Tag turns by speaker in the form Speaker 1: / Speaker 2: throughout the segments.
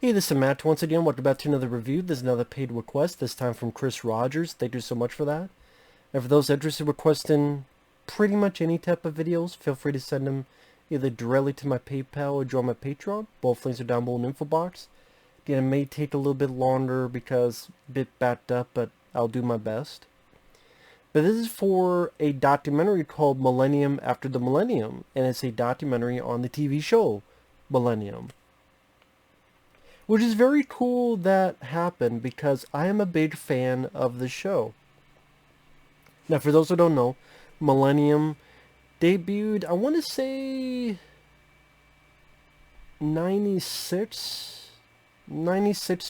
Speaker 1: Hey, this is Matt once again. Welcome back to another review. This is another paid request, this time from Chris Rogers. Thank you so much for that. And for those interested in requesting pretty much any type of videos, feel free to send them either directly to my PayPal or join my Patreon. Both links are down below in the info box. Again, it may take a little bit longer because a bit backed up, but I'll do my best. But this is for a documentary called Millennium After the Millennium, and it's a documentary on the TV show Millennium. Which is very cool that happened because I am a big fan of the show. Now, for those who don't know, Millennium debuted, I want to say 96,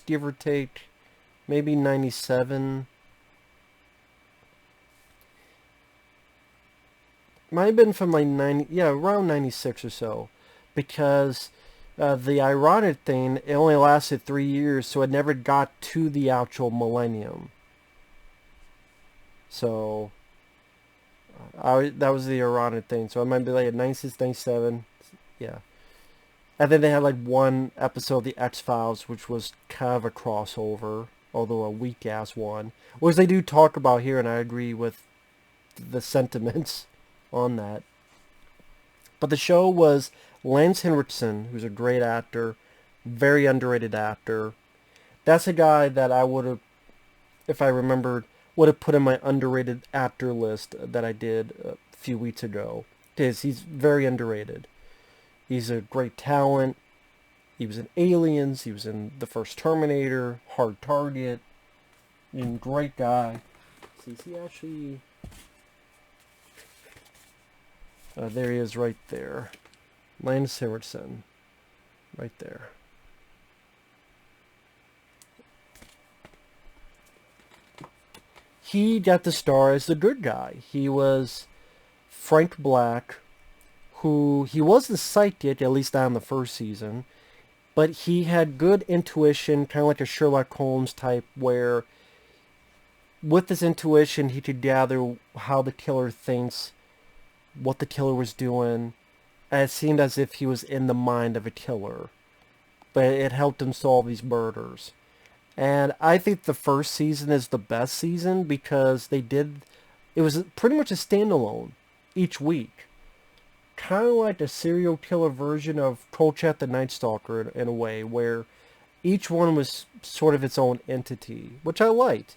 Speaker 1: give or take, maybe 97. Might have been from like around 96 or so, because the ironic thing, it only lasted 3 years, so it never got to the actual millennium. So, that was the ironic thing. So it might be like a 96, 97, yeah. And then they had like one episode of the X-Files, which was kind of a crossover, although a weak-ass one. Which they do talk about here, and I agree with the sentiments on that. But the show was Lance Henriksen, who's a great actor, very underrated actor. That's a guy that I would have, if I remembered, would have put in my underrated actor list that I did a few weeks ago. Because he's very underrated. He's a great talent. He was in Aliens. He was in the first Terminator, Hard Target. And great guy. See, is he actually... there he is right there. Lance Henriksen. Right there. He got the star as the good guy. He was Frank Black, who he wasn't psychic, at least not in the first season, but he had good intuition, kind of like a Sherlock Holmes type, where with his intuition he could gather how the killer thinks, what the killer was doing, and it seemed as if he was in the mind of a killer. But it helped him solve these murders. And I think the first season is the best season because it was pretty much a standalone each week. Kind of like a serial killer version of Kolchak the Night Stalker in a way, where each one was sort of its own entity, which I liked.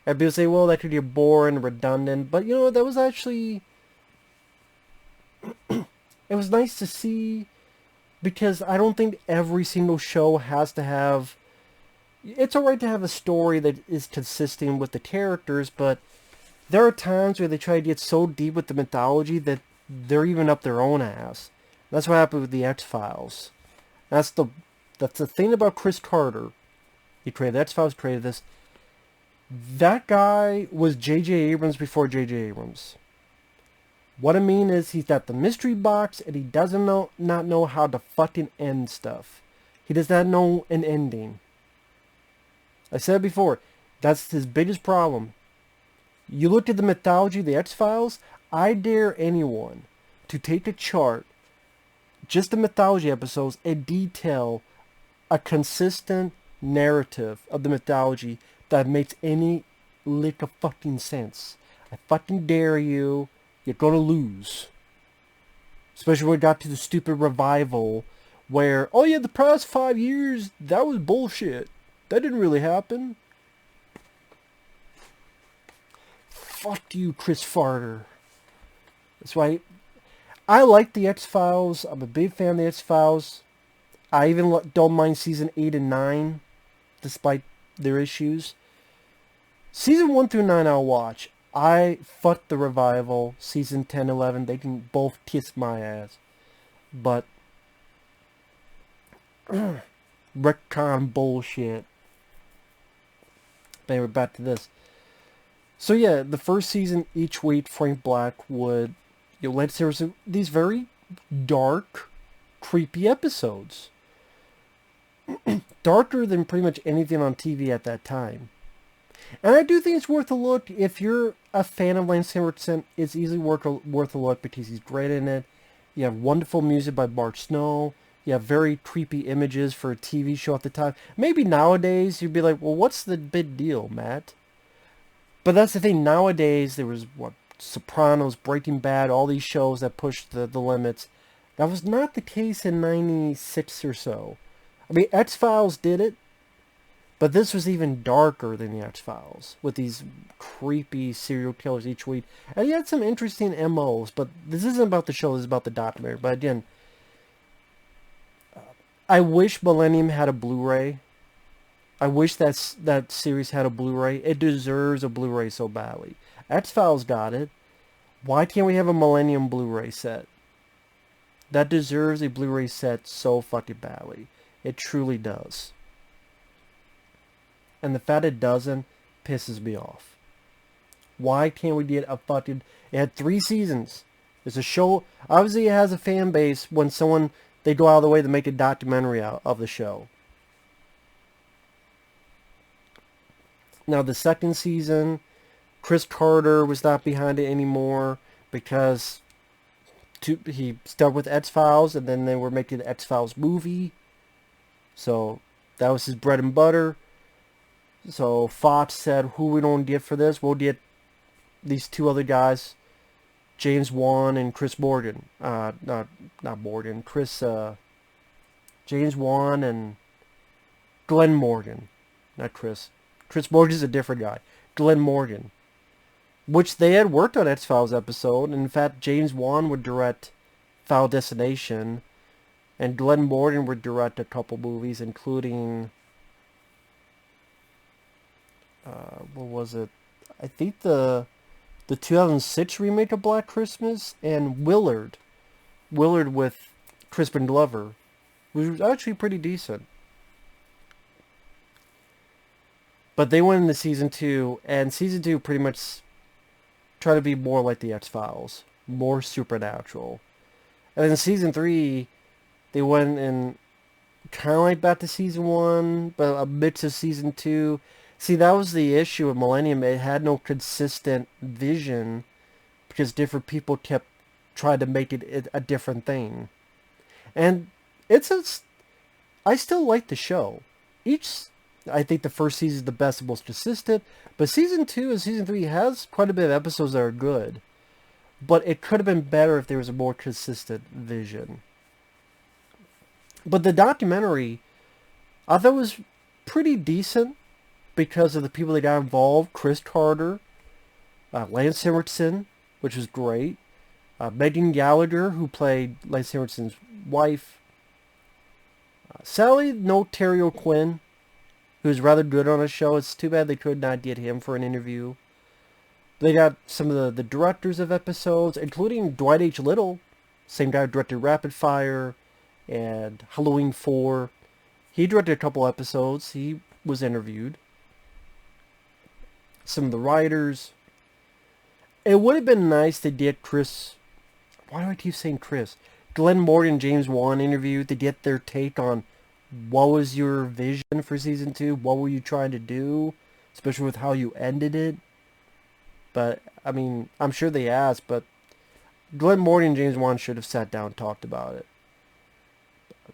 Speaker 1: And people say, well, that could get boring, redundant, but you know, that was actually... it was nice to see, because I don't think every single show has to have... It's alright to have a story that is consistent with the characters, but there are times where they try to get so deep with the mythology that they're even up their own ass. That's what happened with the X-Files. That's the thing about Chris Carter. He created the X-Files, created this. That guy was J.J. Abrams before J.J. Abrams. What I mean is he's got the mystery box and he doesn't not know how to fucking end stuff. He does not know an ending. I said before, that's his biggest problem. You look at the mythology of the X-Files, I dare anyone to take a chart, just the mythology episodes, and detail a consistent narrative of the mythology that makes any lick of fucking sense. I fucking dare you. You're gonna lose. Especially when we got to the stupid revival where, oh yeah, the past 5 years, that was bullshit. That didn't really happen. Fuck you, Chris Farter. That's why I like the X-Files. I'm a big fan of the X-Files. I even don't mind season 8 and 9, despite their issues. Season 1 through 9 I'll watch. I fuck the revival. Season 10, 11, they can both kiss my ass. But retcon bullshit. But anyway, back to this. So yeah, the first season, each week, Frank Black would, let's hear these very dark, creepy episodes. Darker than pretty much anything on TV at that time. And I do think it's worth a look. If you're a fan of Lance Henriksen, it's easily worth a look because he's great in it. You have wonderful music by Bart Snow. You have very creepy images for a TV show at the time. Maybe nowadays you'd be like, well, what's the big deal, Matt? But that's the thing. Nowadays there was what Sopranos, Breaking Bad, all these shows that pushed the limits. That was not the case in '96 or so. I mean, X-Files did it, but this was even darker than the X-Files, with these creepy serial killers each week. And he had some interesting MOs, but this isn't about the show, this is about the documentary. But again, I wish Millennium had a Blu-ray. I wish that series had a Blu-ray. It deserves a Blu-ray so badly. X-Files got it. Why can't we have a Millennium Blu-ray set? That deserves a Blu-ray set so fucking badly. It truly does. And the fact it doesn't pisses me off. Why can't we get a fucking... It had 3 seasons. It's a show... Obviously it has a fan base when someone... They go out of the way to make a documentary out of the show. Now the second season, Chris Carter was not behind it anymore because he started with X-Files and then they were making the X-Files movie. So that was his bread and butter. So Fox said, who we don't get for this? We'll get these 2 other guys, James Wan and Chris Morgan. Not Morgan. James Wan and Glenn Morgan. Not Chris. Chris Morgan's a different guy. Glenn Morgan. Which they had worked on X-Files episode. In fact, James Wan would direct Final Destination. And Glenn Morgan would direct a couple movies, including... what was it? I think the 2006 remake of Black Christmas and Willard. Willard with Crispin Glover. Which was actually pretty decent. But they went into season 2, and season 2 pretty much tried to be more like the X-Files. More supernatural. And then season 3, they went and kind of like back to season 1, but a mix of season 2. See, that was the issue with Millennium. It had no consistent vision because different people kept trying to make it a different thing. And I still like the show. I think the first season is the best and most consistent, but season 2 and season 3 has quite a bit of episodes that are good. But it could have been better if there was a more consistent vision. But the documentary, I thought was pretty decent because of the people that got involved. Chris Carter, Lance Henriksen, which was great. Megan Gallagher, who played Lance Henriksen's wife. Sadly, no Terry O'Quinn, who's rather good on a show. It's too bad they could not get him for an interview. They got some of the directors of episodes, including Dwight H. Little, same guy who directed Rapid Fire and Halloween 4. He directed a couple episodes. He was interviewed. Some of the writers. It would have been nice to get Chris... Why do I keep saying Chris? Glenn Morgan and James Wan interviewed to get their take on what was your vision for season 2? What were you trying to do? Especially with how you ended it. But, I mean, I'm sure they asked, but Glenn Morgan and James Wan should have sat down and talked about it.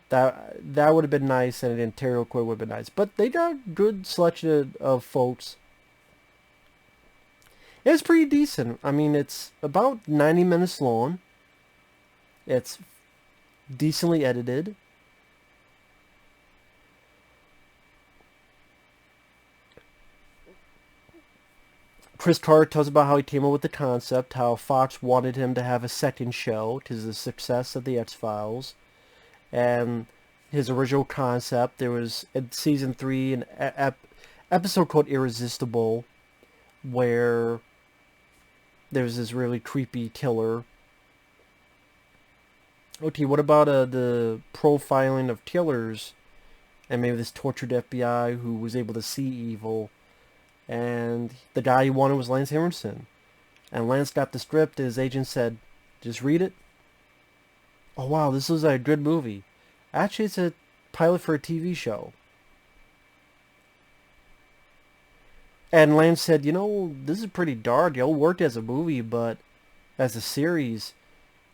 Speaker 1: That would have been nice, and an Terry O'Quinn would have been nice. But they got a good selection of folks. It's pretty decent. I mean, it's about 90 minutes long. It's decently edited. Chris Carter tells about how he came up with the concept, how Fox wanted him to have a second show because of the success of the X-Files. And his original concept, there was in season 3 an episode called Irresistible, where there's this really creepy killer. Okay, what about the profiling of killers, and maybe this tortured FBI who was able to see evil, and the guy he wanted was Lance Henriksen. And Lance got the script, and his agent said, just read it. Oh wow, this is a good movie. Actually, it's a pilot for a TV show. And Lance said, you know, this is pretty dark. It'll work as a movie, but as a series,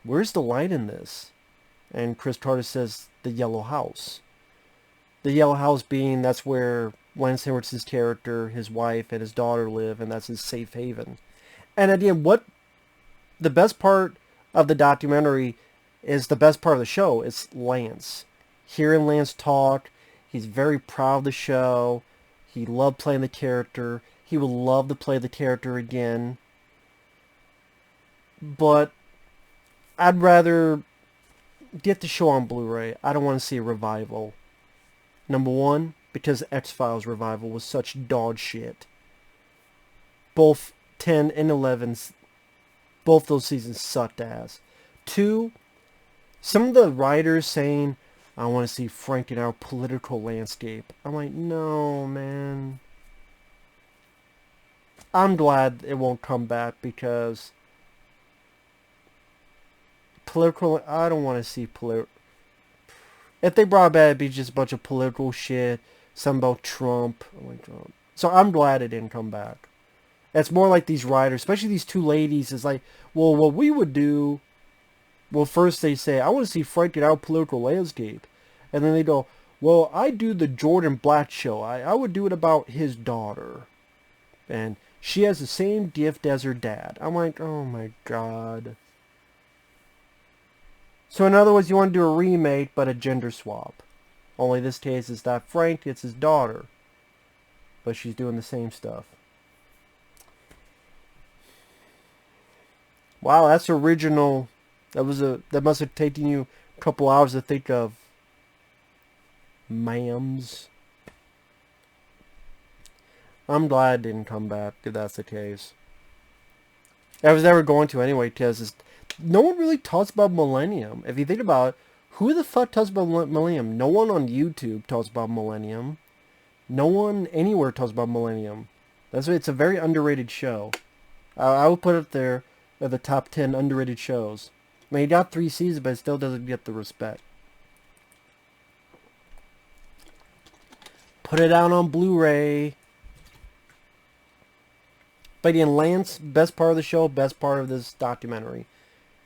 Speaker 1: where's the light in this? And Chris Carter says the Yellow House. The Yellow House being that's where Lance Henriksen's character, his wife, and his daughter live, and that's his safe haven. And again, what the best part of the documentary is the best part of the show. It's Lance. Hearing Lance talk, he's very proud of the show. He loved playing the character. He would love to play the character again. But I'd rather get the show on Blu-ray. I don't want to see a revival. Number one, because X-Files revival was such dog shit. Both 10 and 11, both those seasons sucked ass. Two, some of the writers saying, I want to see Frank in our political landscape. I'm like, no, man. I'm glad it won't come back because political, I don't want to see political. If they brought it back, it'd be just a bunch of political shit. Something about Trump. So I'm glad it didn't come back. It's more like these writers, especially these two ladies, is like, well, what we would do, well, first they say, I want to see Frank in our political landscape. And then they go, well, I do the Jordan Black show. I would do it about his daughter. And she has the same gift as her dad. I'm like, oh my God. So in other words, you want to do a remake, but a gender swap. Only this case is not Frank, it's his daughter. But she's doing the same stuff. Wow, that's original. That must have taken you a couple hours to think of. Ma'ams. I'm glad it didn't come back, if that's the case. I was never going to anyway, because no one really talks about Millennium. If you think about it, who the fuck talks about Millennium? No one on YouTube talks about Millennium. No one anywhere talks about Millennium. That's why it's a very underrated show. I would put it there at the top 10 underrated shows. I mean, he got 3 seasons, but it still doesn't get the respect. Put it out on Blu-ray. But again, Lance, best part of the show, best part of this documentary.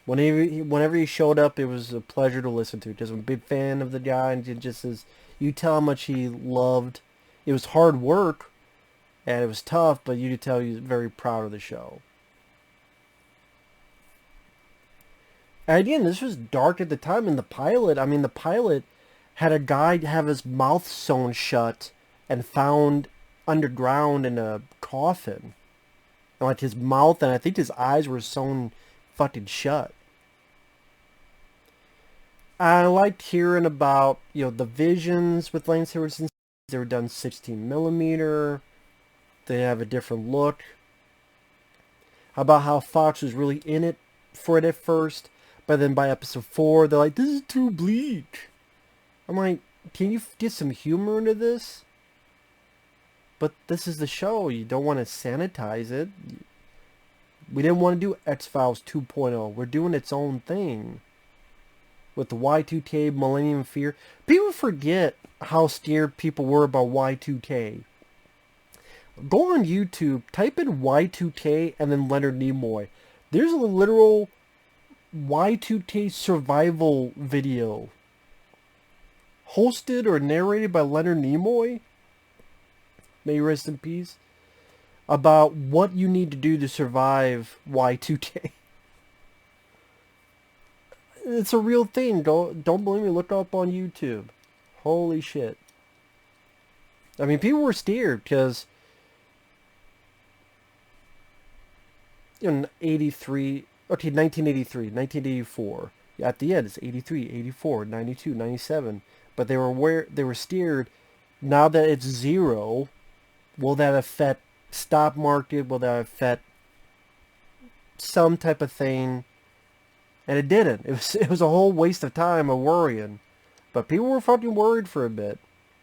Speaker 1: Whenever he showed up, it was a pleasure to listen to. Just I'm a big fan of the guy, and it just is. You tell how much he loved. It was hard work, and it was tough, but you could tell he was very proud of the show. And again, this was dark at the time. In the pilot, the pilot had a guy have his mouth sewn shut and found underground in a coffin. And like his mouth and I think his eyes were sewn fucking shut. I liked hearing about, the visions with Lance Henriksen. They were done 16mm. They have a different look. About how Fox was really in it for it at first. But then by episode 4, they're like, this is too bleak. I'm like, can you get some humor into this? But this is the show. You don't want to sanitize it. We didn't want to do X-Files 2.0. We're doing its own thing. With the Y2K Millennium Fear. People forget how scared people were about Y2K. Go on YouTube, type in Y2K and then Leonard Nimoy. There's a literal Y2K survival video. Hosted or narrated by Leonard Nimoy. May he rest in peace. About what you need to do to survive Y2K. It's a real thing. Don't believe me. Look up on YouTube. Holy shit. People were scared because 1983, 1984. At the end, it's 83, 84, 92, 97. But they were scared. Now that it's 0, will that affect stock market? Will that affect some type of thing? And it didn't. It was a whole waste of time of worrying. But people were fucking worried for a bit.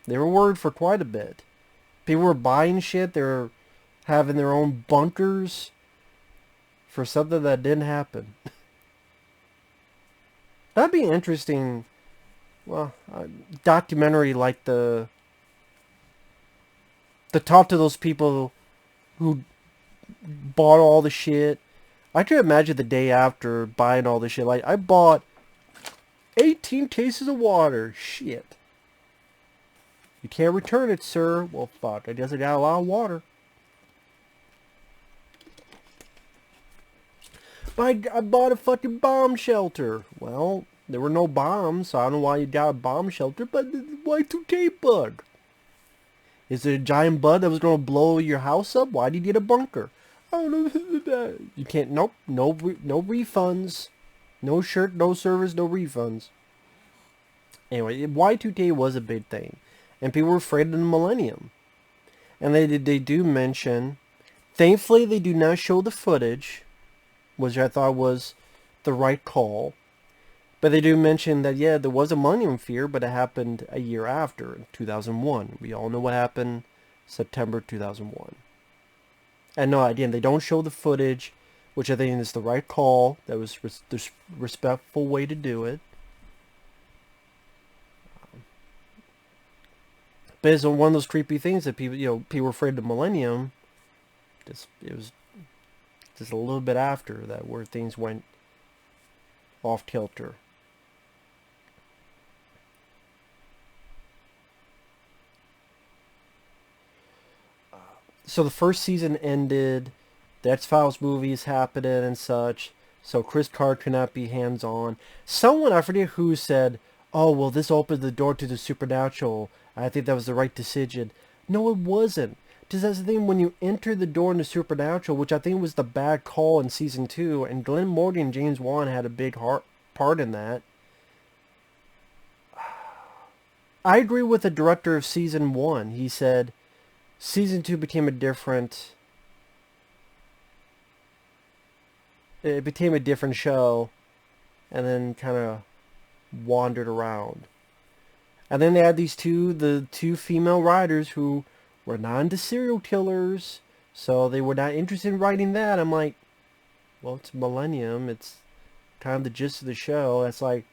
Speaker 1: They were worried for quite a bit. People were buying shit. They were having their own bunkers for something that didn't happen. That'd be interesting. Well, documentary like the talk to those people who bought all the shit. I could imagine the day after buying all the shit. Like, I bought 18 cases of water. Shit. You can't return it, sir. Well, fuck. I guess I got a lot of water. But I bought a fucking bomb shelter. Well, there were no bombs, so I don't know why you got a bomb shelter, but the Y2K bug. Is it a giant bug that was going to blow your house up? Why did you get a bunker? I don't know. You can't, nope, no refunds. No shirt, no service, no refunds. Anyway, Y2K was a big thing. And people were afraid of the Millennium. And they do mention, thankfully they do not show the footage, which I thought was the right call. But they do mention that, yeah, there was a Millennium fear, but it happened a year after, in 2001. We all know what happened September 2001. And no, again, they don't show the footage, which I think is the right call. That was the respectful way to do it. But it's one of those creepy things that people were afraid of the Millennium. It was just a little bit after that where things went off kilter. So the first season ended, the X-Files movie is happening and such, so Chris Carter could not be hands-on. Someone, I forget who, said, oh, well, this opened the door to the supernatural. I think that was the right decision. No, it wasn't. Because that's the thing, when you enter the door into supernatural, which I think was the bad call in season 2, and Glenn Morgan and James Wan had a big part in that. I agree with the director of season 1. He said, season 2 became a different show, and then kind of wandered around. And then they had the two female writers who were not into serial killers, so they were not interested in writing that. I'm like, well, it's Millennium. It's kind of the gist of the show. It's like,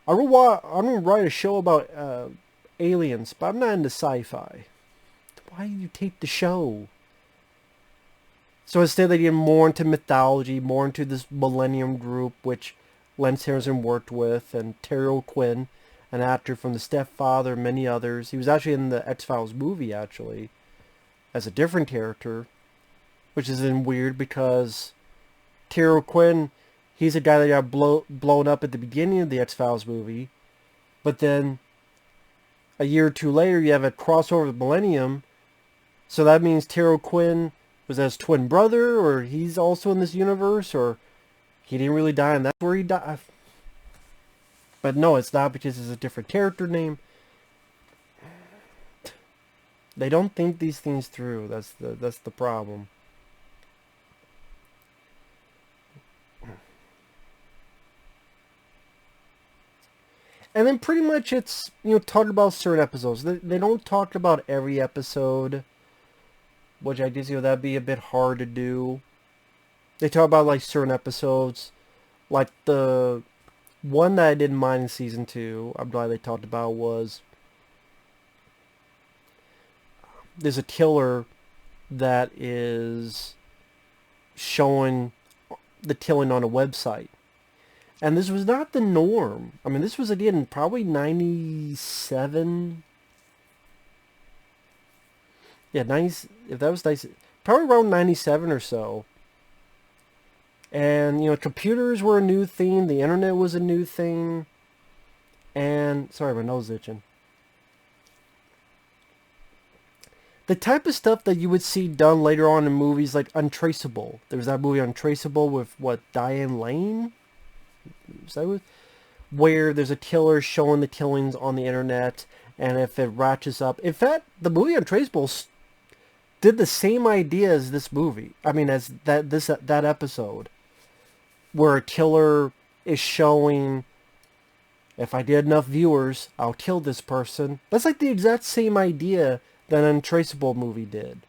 Speaker 1: I'm gonna write a show about aliens, but I'm not into sci-fi. Why do you take the show? So instead they get more into mythology, more into this Millennium group, which Lance Henriksen worked with, and Terry O'Quinn, an actor from The Stepfather, many others. He was actually in the X-Files movie, actually, as a different character, which is then weird because Terry O'Quinn, he's a guy that got blown up at the beginning of the X-Files movie, but then a year or two later you have a crossover with Millennium. So that means Terry O'Quinn was his twin brother, or he's also in this universe, or he didn't really die and that's where he died. But no, it's not, because it's a different character name. They don't think these things through. That's the problem. And then pretty much it's, talk about certain episodes. They don't talk about every episode, which I guess, that'd be a bit hard to do. They talk about, like, certain episodes. Like, the one that I didn't mind in season 2, I'm glad they talked about, was there's a killer that is showing the killing on a website. And this was not the norm. I mean, this was, again, probably 97. Yeah, 90, if that was 90, probably around 97 or so. And, computers were a new thing. The internet was a new thing. And, sorry, my nose is itching. The type of stuff that you would see done later on in movies like Untraceable. There was that movie Untraceable with, Diane Lane? Where there's a killer showing the killings on the internet, and if it ratchets up... In fact, the movie Untraceable did the same idea as this movie. I mean, as that episode. Where a killer is showing, if I get enough viewers, I'll kill this person. That's like the exact same idea that an Untraceable movie did.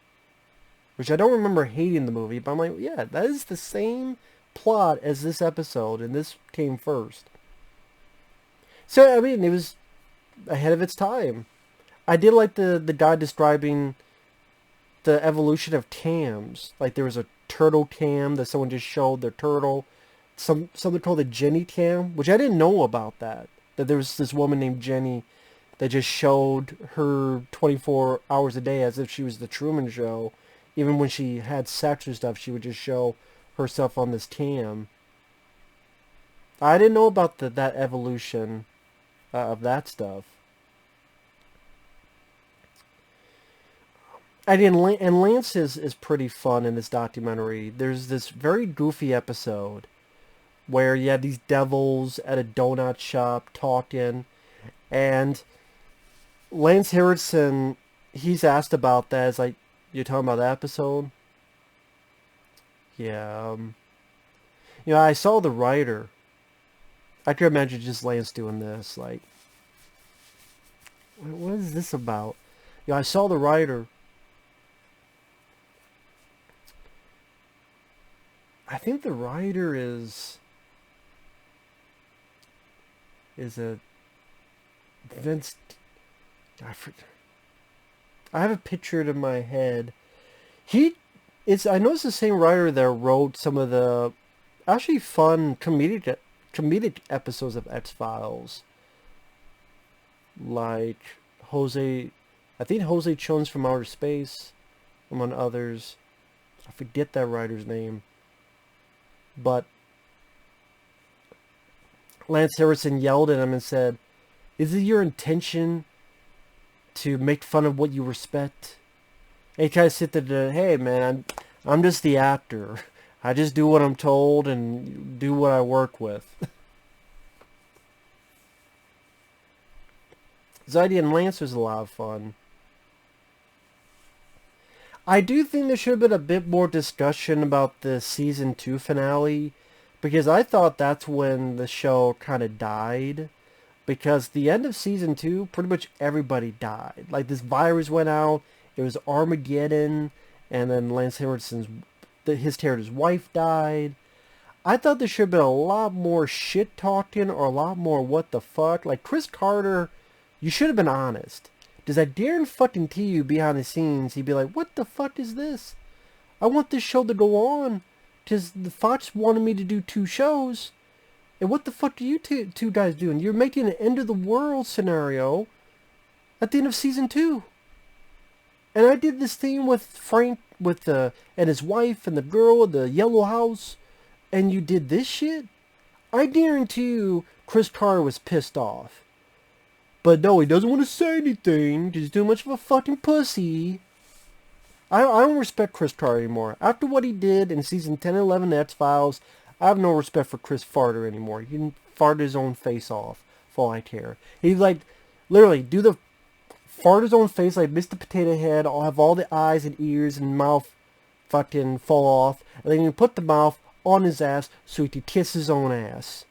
Speaker 1: Which I don't remember hating the movie, but I'm like, yeah, that is the same plot as this episode, and this came first. So, I mean, it was ahead of its time. I did like the guy describing the evolution of cams. Like, there was a turtle cam that someone just showed their turtle. Something called a Jenny cam, which I didn't know about that. That there was this woman named Jenny that just showed her 24 hours a day as if she was the Truman Show. Even when she had sex or stuff, she would just show herself on this cam. I didn't know about that evolution of that stuff. And Lance is pretty fun in this documentary. There's this very goofy episode where you had these devils at a donut shop talking, and Lance Henriksen, he's asked about that. It's like, you're talking about that episode? Yeah. I saw the writer. I could imagine just Lance doing this. Like, what is this about? I saw the writer. I think the writer is a Vince. I have a picture in my head. I know it's the same writer that wrote some of the actually fun comedic episodes of X-Files, like I think Jose Jones from Outer Space, among others. I forget that writer's name, but Lance Henriksen yelled at him and said, "Is it your intention to make fun of what you respect?" And he kind of said that, "Hey man, I'm just the actor. I just do what I'm told and do what I work with." Zadie and Lance was a lot of fun. I do think there should have been a bit more discussion about the season 2 finale, because I thought that's when the show kind of died. Because the end of season 2, pretty much everybody died. Like, this virus went out, it was Armageddon, and then Lance Henriksen's, his character's wife died. I thought there should have been a lot more shit talking, or a lot more what the fuck. Like, Chris Carter, you should have been honest. Does that Darren fucking you behind the scenes, he'd be like, "What the fuck is this? I want this show to go on, because the Fox wanted me to do 2 shows. And what the fuck are you two guys doing? You're making an end of the world scenario at the end of season 2. And I did this thing with Frank, and his wife, and the girl in the yellow house, and you did this shit? I guarantee you Chris Carter was pissed off. But no, he doesn't want to say anything. He's too much of a fucking pussy. I don't respect Chris Carter anymore. After what he did in season 10 and 11 of X-Files, I have no respect for Chris Farter anymore. He can fart his own face off, for all I care. He's like, literally, fart his own face like Mr. Potato Head. I'll have all the eyes and ears and mouth fucking fall off. And then you put the mouth on his ass so he can kiss his own ass.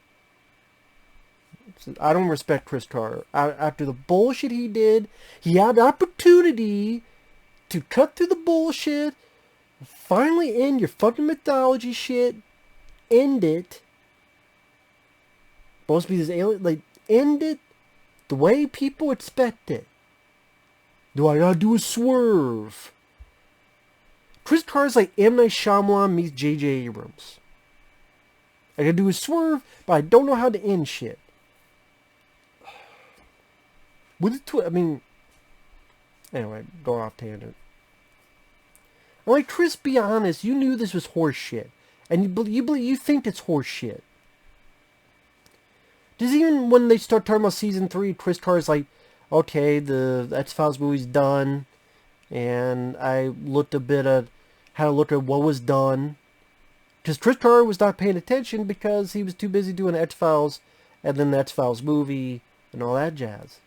Speaker 1: I don't respect Chris Carter. After the bullshit he did, he had the opportunity to cut through the bullshit, finally end your fucking mythology shit, end it. Supposed to be this alien, like, end it the way people expect it. Do I gotta do a swerve? Chris Carter's like M. Night Shyamalan meets J.J. Abrams. I gotta do a swerve, but I don't know how to end shit. Anyway, go off tangent. I'm like, Chris, be honest. You knew this was horse shit, and you think it's horse shit. Just even when they start talking about season 3, Chris Carter's like, "Okay, the X-Files movie's done," and I had a look at what was done, because Chris Carter was not paying attention because he was too busy doing X-Files and then the X-Files movie and all that jazz.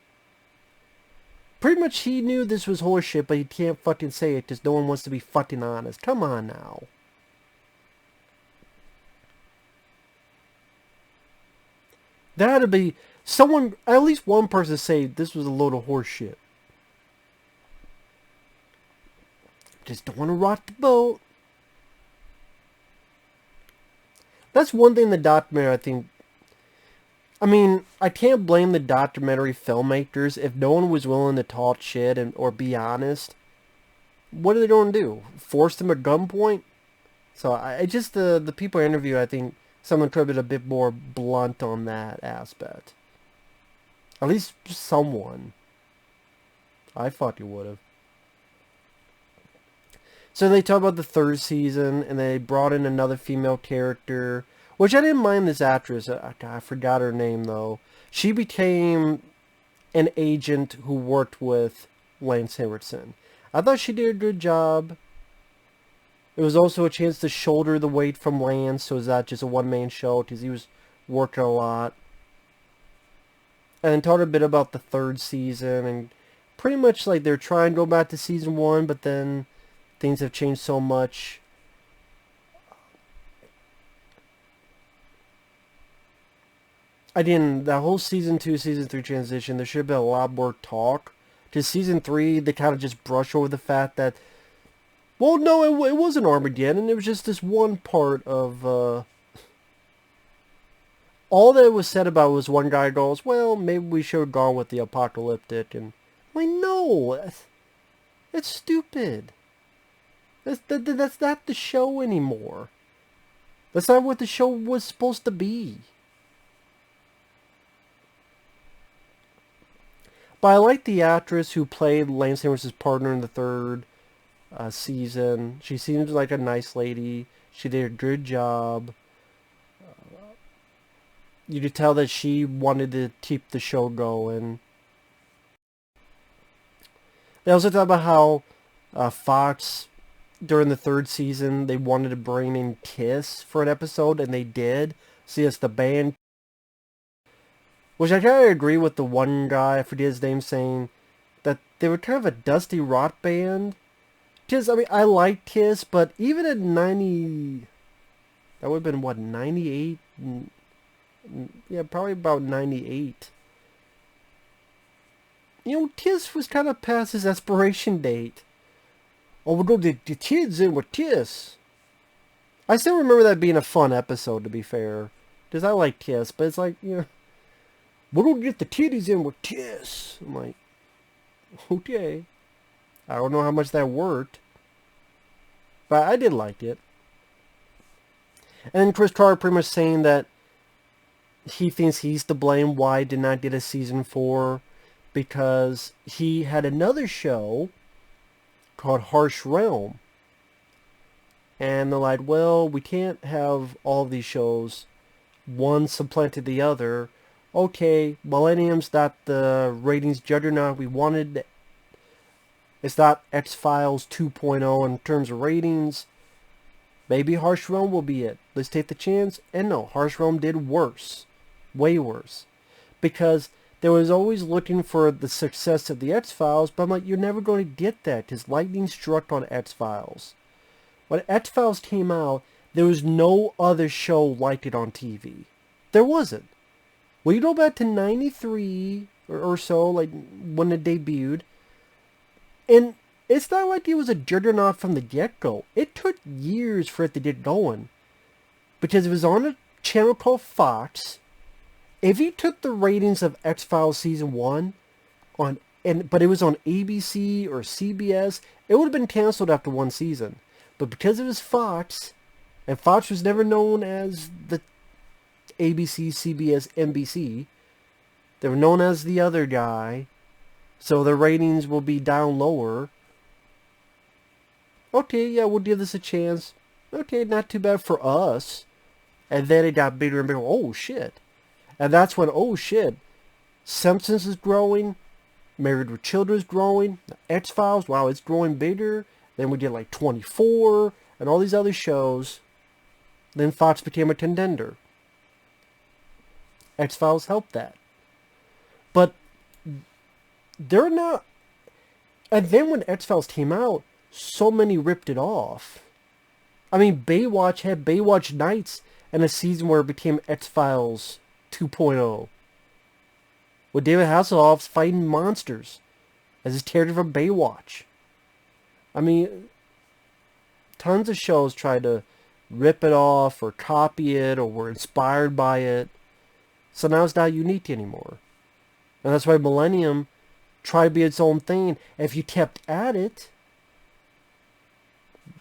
Speaker 1: Pretty much he knew this was horseshit, but he can't fucking say it because no one wants to be fucking honest. Come on now. There had to be someone, at least one person, say this was a load of horseshit. Just don't want to rock the boat. That's one thing the documentary, I think. I can't blame the documentary filmmakers if no one was willing to talk shit or be honest. What are they going to do? Force them at gunpoint? So the people I interview, I think someone could have been a bit more blunt on that aspect. At least someone. I thought you would have. So they talk about the third season, and they brought in another female character, which I didn't mind this actress. I forgot her name, though. She became an agent who worked with Lance Henriksen. I thought she did a good job. It was also a chance to shoulder the weight from Lance, so it's not just a one-man show, because he was working a lot. And then talked a bit about the third season, and pretty much like they're trying to go back to season 1, but then things have changed so much. That whole season 2, season 3 transition, there should have been a lot more talk. To season 3, they kind of just brush over the fact that, well, no, it wasn't Armageddon. It was just this one part of, all that was said about was one guy goes, well, maybe we should have gone with the apocalyptic. And I'm like, no, it's stupid. That's not the show anymore. That's not what the show was supposed to be. But I like the actress who played Lance Henriksen's partner in the third season. She seems like a nice lady. She did a good job. You could tell that she wanted to keep the show going. They also talk about how Fox, during the third season, they wanted to bring in Kiss for an episode, and they did. See, it's the band. Which I kind of agree with the one guy, I forget his name, saying that they were kind of a dusty rock band. Kiss, I mean, I like Kiss, but even at 90... That would have been, what, 98? Yeah, probably about 98. You know, Kiss was kind of past his expiration date. Oh, we'll go the kids in with Kiss. I still remember that being a fun episode, to be fair. Because I like Kiss, but it's like, you know, we're going to get the titties in with Kiss. I'm like, okay. I don't know how much that worked. But I did like it. And then Chris Carter pretty much saying that he thinks he's to blame why I did not get a season 4. Because he had another show called Harsh Realm. And they're like, well, we can't have all of these shows. One supplanted the other. Okay, Millennium's not the ratings juggernaut we wanted. It's not X-Files 2.0 in terms of ratings. Maybe Harsh Realm will be it. Let's take the chance. And no, Harsh Realm did worse. Way worse. Because they was always looking for the success of the X-Files, but I'm like, you're never going to get that because lightning struck on X-Files. When X-Files came out, there was no other show like it on TV. There wasn't. Well, you go back to 93 or so, like when it debuted, and it's not like it was a juggernaut from the get-go. It took years for it to get going. Because it was on a channel called Fox. If you took the ratings of X-Files Season 1, but it was on ABC or CBS, it would have been canceled after one season. But because it was Fox, and Fox was never known as the ABC, CBS, NBC, they were known as the other guy, so the ratings will be down lower. Okay, yeah, we'll give this a chance. Okay, not too bad for us. And then it got bigger and bigger. Oh, shit. And that's when, oh, shit. Simpsons is growing. Married with Children is growing. X-Files, wow, it's growing bigger. Then we did like 24 and all these other shows. Then Fox became a contender. X-Files helped that. But they're not... And then when X-Files came out, so many ripped it off. I mean, Baywatch had Baywatch Nights and a season where it became X-Files 2.0. With David Hasselhoff fighting monsters as his character from Baywatch. I mean, tons of shows tried to rip it off or copy it or were inspired by it. So now it's not unique anymore. And that's why Millennium tried to be its own thing. If you kept at it,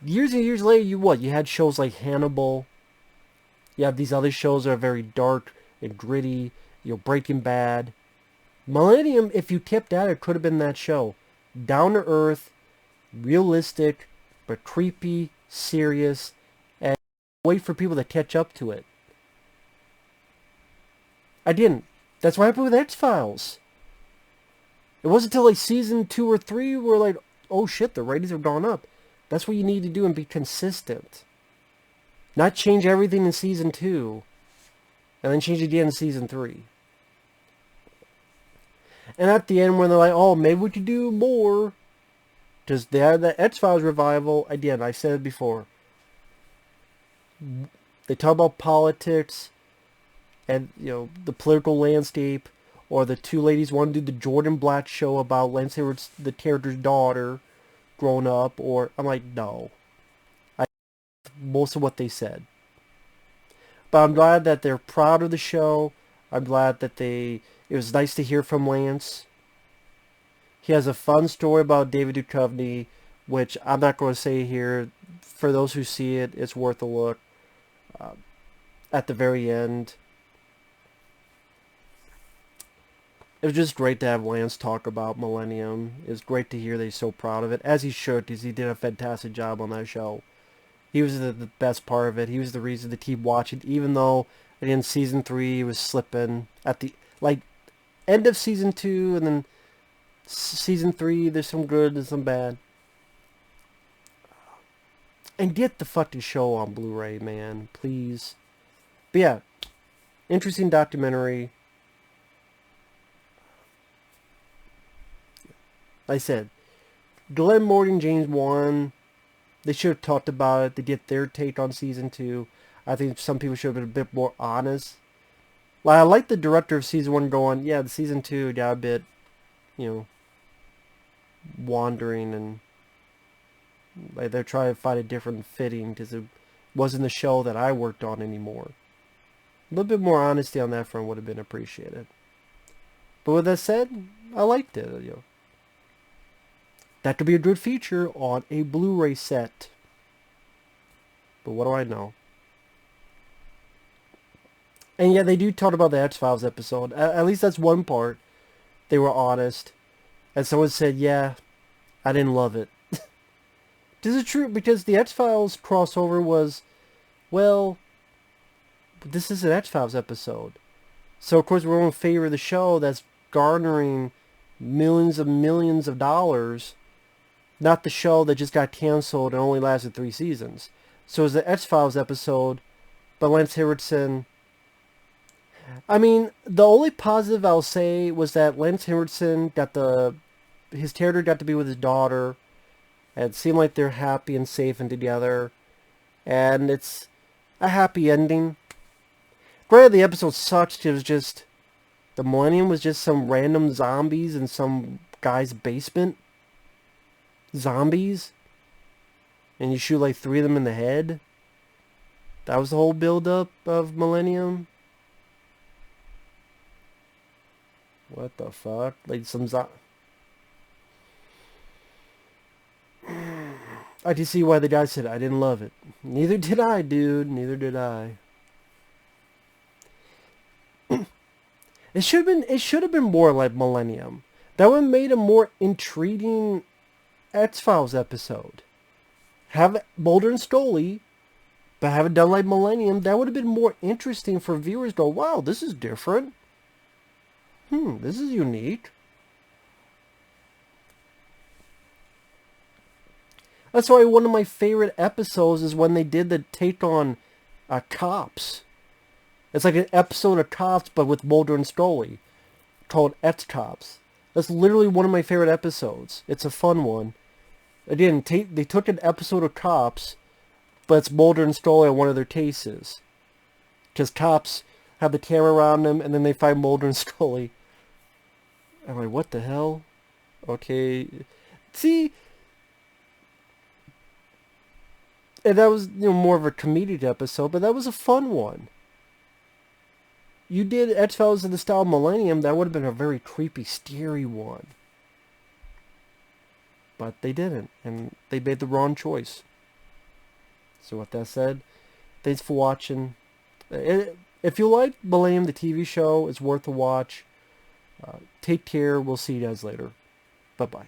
Speaker 1: years and years later, you had shows like Hannibal. You have these other shows that are very dark and gritty. Breaking Bad. Millennium, if you tipped that, it could have been that show. Down to earth, realistic, but creepy, serious, and wait for people to catch up to it. I didn't. That's what happened with X-Files. It wasn't until like season 2 or 3 where like, oh shit, the ratings have gone up. That's what you need to do and be consistent. Not change everything in season 2 and then change it again in season 3. And at the end when they're like, oh, maybe we could do more. Because they had the X-Files revival. Again, I said it before. They talk about politics and, you know, the political landscape. Or the two ladies want to do the Jordan Black show about Lance Henriksen, the character's daughter, grown up. Or, I'm like, no. Most of what they said. But I'm glad that they're proud of the show. I'm glad that it was nice to hear from Lance. He has a fun story about David Duchovny, which I'm not going to say here. For those who see it, it's worth a look. At the very end, it was just great to have Lance talk about Millennium. It was great to hear that he's so proud of it, as he should, because he did a fantastic job on that show. He was the best part of it. He was the reason to keep watching, even though in season 3 he was slipping at the end of season 2, and then season 3 there's some good and some bad. And get the fucking show on Blu-ray, man, please. But yeah, interesting documentary. Like I said, Glenn Morgan, James Wan, they should have talked about it to get their take on season 2. I think some people should have been a bit more honest. Like, I like the director of season 1 going, yeah, the season 2 got a bit, you know, wandering, and like they're trying to find a different fitting because it wasn't the show that I worked on anymore. A little bit more honesty on that front would have been appreciated. But with that said, I liked it. You know, that could be a good feature on a Blu-ray set. But what do I know? And yeah, they do talk about the X-Files episode. At least that's one part. They were honest. And someone said, yeah, I didn't love it. This is true, because the X-Files crossover was, well, this is an X-Files episode. So, of course, we're going to favor the show that's garnering millions of dollars, not the show that just got canceled and only lasted 3 seasons. So it's the X-Files episode, but Lance Henriksen... I mean, the only positive I'll say was that Lance Henriksen his character got to be with his daughter, and it seemed like they're happy and safe and together, and it's a happy ending. Granted, the episode sucked. It was just, the Millennium was just some random zombies in some guy's basement. Zombies. And you shoot like 3 of them in the head. That was the whole build-up of Millennium. What the fuck? Like some I can see why the guy said I didn't love it. Neither did I, dude. Neither did I. It should have been more like Millennium. That would have made a more intriguing X-Files episode. Have Mulder and Scully, but have it done like Millennium. That would have been more interesting for viewers to go, wow, this is different. This is unique. That's why one of my favorite episodes is when they did the take on Cops. It's like an episode of Cops, but with Mulder and Scully, called X-Cops. That's literally one of my favorite episodes. It's a fun one. Again, they took an episode of Cops, but it's Mulder and Scully on one of their cases. Because Cops have the camera around them, and then they find Mulder and Scully. I'm like, what the hell? Okay. See? And that was, more of a comedic episode, but that was a fun one. You did X-Files in the style of Millennium, that would have been a very creepy, scary one. But they didn't, and they made the wrong choice. So with that said, thanks for watching. If you like Millennium, the TV show, it's worth a watch. Take care. We'll see you guys later. Bye-bye.